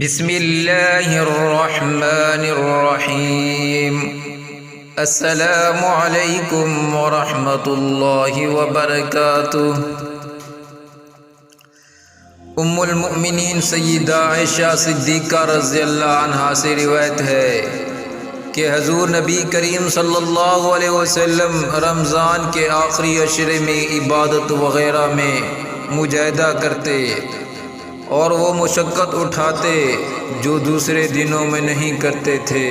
بسم اللہ الرحمن الرحیم۔ السلام علیکم ورحمۃ اللہ وبرکاتہ۔ ام المؤمنین سیدہ عائشہ صدیقہ رضی اللہ عنہا سے روایت ہے کہ حضور نبی کریم صلی اللہ علیہ وسلم رمضان کے آخری عشرے میں عبادت وغیرہ میں مجاہدہ کرتے اور وہ مشقت اٹھاتے جو دوسرے دنوں میں نہیں کرتے تھے۔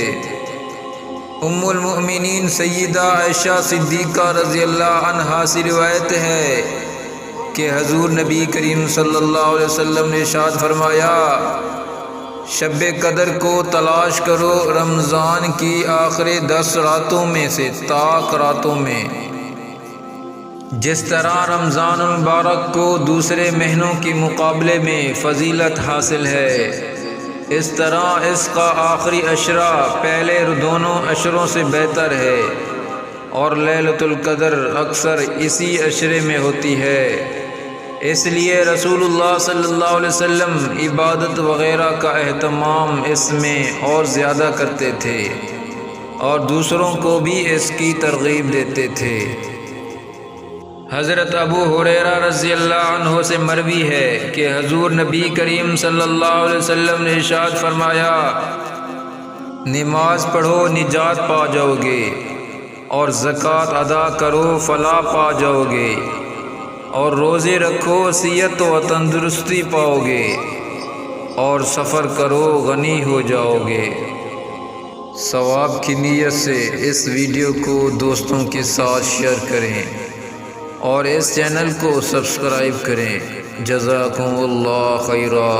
ام المؤمنین سیدہ عائشہ صدیقہ رضی اللہ عنہا سے روایت ہے کہ حضور نبی کریم صلی اللہ علیہ وسلم نے ارشاد فرمایا، شب قدر کو تلاش کرو رمضان کی آخری 10 راتوں میں سے طاق راتوں میں۔ جس طرح رمضان المبارک کو دوسرے مہینوں کے مقابلے میں فضیلت حاصل ہے، اس طرح اس کا آخری عشرہ پہلے دونوں عشروں سے بہتر ہے، اور لیلۃ القدر اکثر اسی عشرے میں ہوتی ہے۔ اس لیے رسول اللہ صلی اللہ علیہ وسلم عبادت وغیرہ کا اہتمام اس میں اور زیادہ کرتے تھے اور دوسروں کو بھی اس کی ترغیب دیتے تھے۔ حضرت ابو ہریرہ رضی اللہ عنہ سے مروی ہے کہ حضور نبی کریم صلی اللہ علیہ وسلم نے ارشاد فرمایا، نماز پڑھو نجات پا جاؤ گے، اور زکوٰۃ ادا کرو فلاح پا جاؤ گے، اور روزے رکھو صحت و تندرستی پاؤ گے، اور سفر کرو غنی ہو جاؤ گے۔ ثواب کی نیت سے اس ویڈیو کو دوستوں کے ساتھ شیئر کریں اور اس چینل کو سبسکرائب کریں۔ جزاکم اللہ خیرا۔